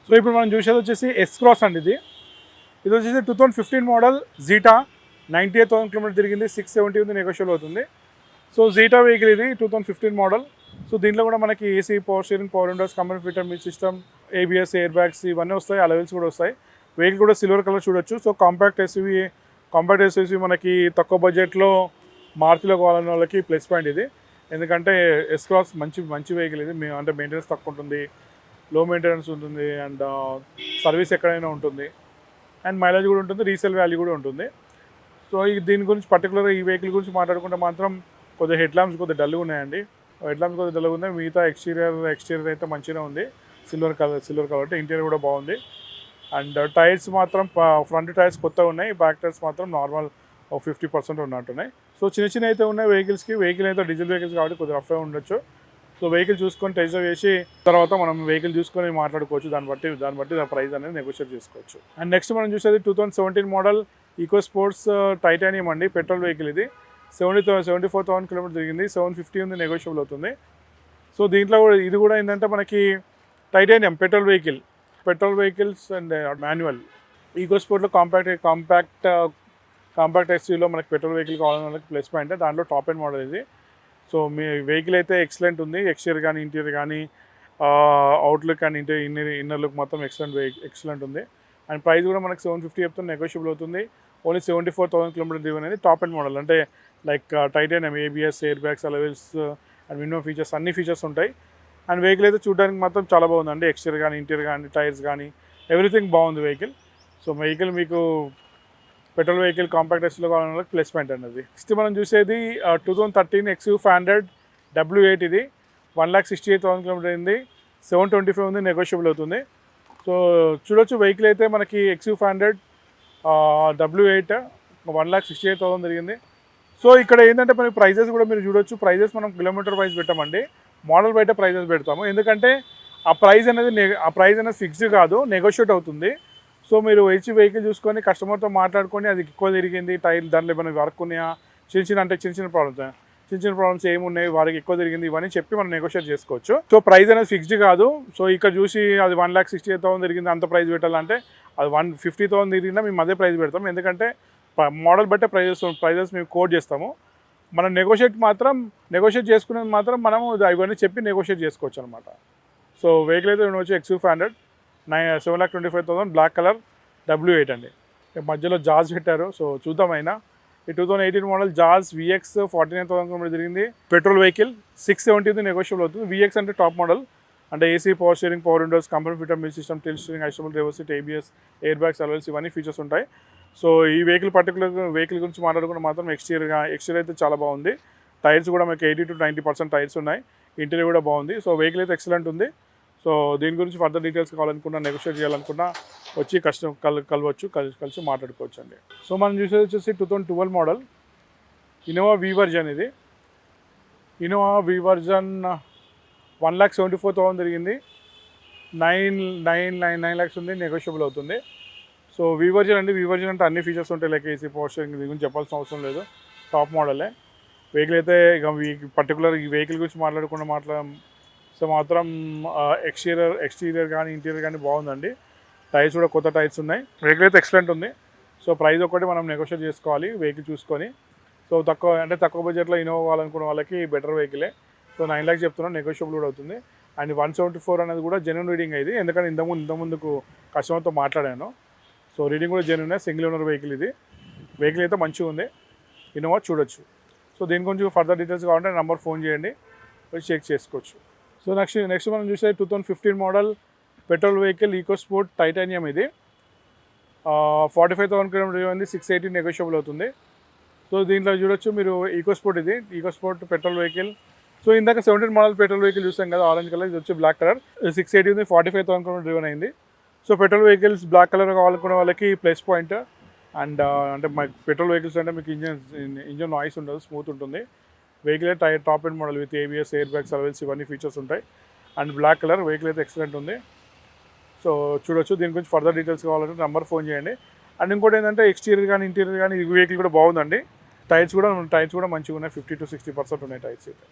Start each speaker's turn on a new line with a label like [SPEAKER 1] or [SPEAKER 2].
[SPEAKER 1] So ఇప్పుడు మనం చూసేది వచ్చేసి ఎస్ క్రాస్ అండి. ఇది వచ్చేసి 2015 మోడల్ జీటా, 98,000 కిలోమీటర్ తిరిగింది, 670 ఉంది, నెగోషియబుల్ అవుతుంది. సో జీటా వెహికల్ ఇది 2015 మోడల్. సో దీంట్లో కూడా మనకి AC, power steering, power Windows, company fitter music system, ABS, air bags ఇవన్నీ వస్తాయి. అలవెల్స్ కూడా వస్తాయి. వెహికల్ కూడా సిల్వర్ కలర్ చూడొచ్చు. సో కాంపాక్ట్ ఎస్యూవీ మనకి తక్కువ బడ్జెట్లో మారుతిలో కావాలన్న వాళ్ళకి ప్లస్ పాయింట్ ఇది. ఎందుకంటే ఎస్ క్రాస్ మంచి వెహికల్ ఇది. అంటే మెయింటెనెన్స్ తక్కువ ఉంటుంది, లో మెయింటెనెన్స్ ఉంటుంది, అండ్ సర్వీస్ ఎక్కడైనా ఉంటుంది, అండ్ మైలేజ్ కూడా ఉంటుంది, రీసేల్ వాల్యూ కూడా ఉంటుంది. సో దీని గురించి పర్టికులర్గా ఈ వెహికల్ గురించి మాట్లాడుకుంటే మాత్రం కొద్దిగా హెడ్ ల్యాంప్స్ కొద్దిగా డల్గా ఉన్నాయండి. హెడ్ ల్యాంప్స్ కొద్దిగా డల్గా ఉన్నాయి. మిగతా ఎక్స్టీరియర్ అయితే మంచిగా ఉంది. సిల్వర్ కాబట్టి ఇంటీరియర్ కూడా బాగుంది. అండ్ టైర్స్ మాత్రం ఫ్రంట్ టైర్స్ కొత్తగా ఉన్నాయి, బ్యాక్ టైర్స్ మాత్రం నార్మల్ 50% ఉన్నట్టున్నాయి. సో చిన్న అయితే ఉన్నాయి వెహికల్ అయితే డీజిల్ వెహికల్స్ కాబట్టి కొద్దిగా రఫ్గా ఉండొచ్చు. సో వెహికల్ చూసుకొని టెస్ట్ డ్రైవ్ చేసి తర్వాత మనం వెహికల్ చూసుకొని మాట్లాడుకోవచ్చు. దాన్ని బట్టి ప్రైస్ అనేది నెగోషియేట్ చేసుకోవచ్చు. అండ్ నెక్స్ట్ మనం చూసేది 2017 మోడల్ ఈకో స్పోర్ట్స్ టైటానియం అండి. పెట్రోల్ వెహికల్ ఇది. 74,000 కిలోమీటర్ తిరిగింది, 750 ఉంది, నెగోషియబుల్ అవుతుంది. సో దీంట్లో కూడా ఇది కూడా ఏంటంటే మనకి titanium petrol vehicles and manual. Eco స్పోర్ట్లో కాంపాక్ట్ ఎస్యూలో మనకి పెట్రోల్ వెహికల్ కావాలన్న వాళ్ళకి ప్లస్ పాయింట్. దాంట్లో టాప్ ఎండ్ మోడల్ ఇది. సో మీ వెహికల్ అయితే ఎక్సలెంట్ ఉంది. ఎక్స్టీరియర్ కానీ ఇంటీరియర్ కానీ అవుట్లుక్ అండ్ ఇన్నర్ లుక్ మొత్తం ఎక్సలెంట్ ఉంది. అండ్ ప్రైస్ కూడా మనకి 750 చెప్తుంది, నెగోషియబుల్ అవుతుంది. ఓన్లీ 74,000 కిలోమీటర్ డ్రైవ్ అనేది టాప్ ఎండ్ మోడల్. అంటే like titanium, ABS, air bags, alloy wheels and minimum features అన్ని ఫీచర్స్ ఉంటాయి. అండ్ వెహికల్ అయితే చూడడానికి మాత్రం చాలా బాగుందండి. ఎక్స్టీరియర్ కానీ ఇంటీరియర్ కానీ టైర్స్ కానీ ఎవ్రీథింగ్ బాగుంది వెహికల్. సో వెహికల్ మీకు పెట్రోల్ వెహికల్ కాంపాక్ట్ ఎస్యూలో కావాలన్న ప్లస్ పాయింట్ అనేది. నెక్స్ట్ మనం చూసేది 2013 XU500 W8 ఇది. 1,68,000 కిలోమీటర్ అయింది, 725 ఉంది, నెగోషియబుల్ అవుతుంది. సో చూడొచ్చు వెహికల్ అయితే మనకి XU500 W8 1,68,000 తిరిగింది. సో ఇక్కడ ఏంటంటే మనకి ప్రైజెస్ కూడా మీరు చూడొచ్చు. ప్రైజెస్ మనం కిలోమీటర్ వైజ్ పెట్టామండి, మోడల్ బయట ప్రైజెస్ పెడతాము. ఎందుకంటే ఆ ప్రైజ్ అనేది ఫిక్స్డ్ కాదు, నెగోషియేట్ అవుతుంది. సో మీరు వెహికల్ చూసుకొని కస్టమర్తో మాట్లాడుకొని అది ఎక్కువ తిరిగింది, టైర్ దాంట్లో ఏమైనా వర్క్ ఉన్నాయా, చిన్న ప్రాబ్లమ్స్ ఏమున్నాయి, వారికి ఎక్కువ తిరిగింది, ఇవన్నీ చెప్పి మనం నెగోషియేట్ చేసుకోవచ్చు. సో ప్రైస్ అనేది ఫిక్స్డ్ కాదు. సో ఇక్కడ చూసి అది 1,68,000 తిరిగింది అంత ప్రైస్ పెట్టాలంటే అది 150,000 తిరిగినా మేము అదే ప్రైస్ పెడతాం. ఎందుకంటే మోడల్ బట్టే ప్రైజెస్ మేము కోడ్ చేస్తాము. మనం నెగోషియేట్ చేసుకునేది మాత్రం మనము ఇవన్నీ చెప్పి నెగోషియేట్ చేసుకోవచ్చు అనమాట. సో వెహికల్ అయితే వచ్చి XU500 7,25,000 బ్లాక్ కలర్ W8 అండి. మధ్యలో జాజ్ పెట్టారు. సో చూద్దామైనా ఈ 2018 మోడల్ జాజ్ VX 49,000 కిలోమీటర్ తిరిగింది. పెట్రోల్ వెహికల్ 670 నెగోషియబుల్ అవుతుంది. VX అంటే టాప్ మోడల్. అంటే AC, power steering, power Windows, company fitter music system, till steering, adjustable reverse seat, ABS, air bags, alloy wheels ఇవన్నీ features ఉంటాయి. So ఈ vehicle గురించి మాట్లాడుకుంటే మాత్రం ఎక్స్టీరియర్ అయితే చాలా బాగుంది. టైర్స్ కూడా మనకి 80 to 90% టైర్స్ ఉన్నాయి. ఇంటీరియర్ కూడా బాగుంది. సో వెహికల్ అయితే ఎక్సలెంట్ ఉంది. సో దీని గురించి ఫర్దర్ డీటెయిల్స్ కావాలనుకున్నా, నెగోషియేట్ చేయాలనుకున్నా వచ్చి కలిసి మాట్లాడుకోవచ్చు అండి. సో మనం చూసేది వచ్చేసి 2012 మోడల్ ఇన్నోవా V వర్జన్ ఇది. ఇన్నోవా V వర్జన్ 1,74,000 తిరిగింది, 9 lakhs ఉంది, నెగోషియబుల్ అవుతుంది. సో V వర్జన్ అంటే అన్ని ఫీచర్స్ ఉంటాయి. లైక్ ఏసీ, పవర్ స్టీరింగ్, దీని గురించి చెప్పాల్సిన అవసరం లేదు, టాప్ మోడలే. వెహికల్ అయితే ఇక పర్టికులర్ ఈ వెహికల్ గురించి మాత్రం ఎక్స్టీరియర్ కానీ ఇంటీరియర్ కానీ బాగుందండి. టైర్స్ కూడా కొత్త టైర్స్ ఉన్నాయి. వెహికల్ అయితే ఎక్సలెంట్ ఉంది. సో ప్రైస్ ఒకటి మనం నెగోషియేట్ చేసుకోవాలి వెహికల్ చూసుకొని. సో తక్కువ బడ్జెట్లో ఇన్నోవా కావాలనుకున్న వాళ్ళకి బెటర్ వెహికలే. సో 9 lakhs చెప్తున్నాను, నెగోషియబుల్ కూడా అవుతుంది. అండ్ 174 అనేది కూడా జెన్యూన్ రీడింగ్ అయింది. ఎందుకంటే ఇంతకుముందుకు కస్టమర్తో మాట్లాడాను. సో రీడింగ్ కూడా జెన్యూన్, సింగిల్ ఓనర్ వెహికల్ ఇది. వెహికల్ అయితే మంచిగా ఉంది, ఇన్నోవా చూడొచ్చు. సో దీని గురించి ఫర్దర్ డీటెయిల్స్ కావాలంటే నెంబర్ ఫోన్ చేయండి, వచ్చి చెక్ చేసుకోవచ్చు. సో నెక్స్ట్ మనం చూసే 2015 model petrol vehicle EcoSport Titanium ఇది. 45,000 కిలోమీటర్ ఉంది, 680 నెగోషియబుల్ అవుతుంది. సో దీంట్లో చూడొచ్చు మీరు EcoSport petrol vehicle. So ఇందాక 17 మోడల్ పెట్రోల్ వెహికల్ చూసాం కదా, ఆరెంజ్ కలర్. ఇది వచ్చి బ్లాక్ కలర్, 680 ఉంది, 45,000 కిలోమీటర్ డ్రైవన్ అయింది. So petrol vehicles black colour కావాలనుకునే వాళ్ళకి ప్లస్ పాయింట్. అండ్ అంటే పెట్రోల్ వెహికల్స్ అంటే మీకు ఇంజన్ నాయిస్ ఉండదు, స్మూత్ ఉంటుంది. Vehicle top end model with ABS, air bags, alloy wheels ఇవన్నీ ఫీచర్స్ ఉంటాయి. అండ్ బ్లాక్ కలర్ వెహికల్ అయితే ఎక్సలెంట్ ఉంది. సో చూడొచ్చు. దీని గురించి ఫర్దర్ డీటెయిల్స్ కావాలంటే నెంబర్ ఫోన్ చేయండి. అండ్ ఇంకోటి ఏంటంటే ఎక్స్టీరియర్ కానీ ఇంటీరియర్ కానీ ఈ వెహికల్ కూడా బాగుందండి. టైర్స్ కూడా మంచిగా ఉన్నాయి, 50 to 60% ఉన్నాయి టైర్స్ అయితే.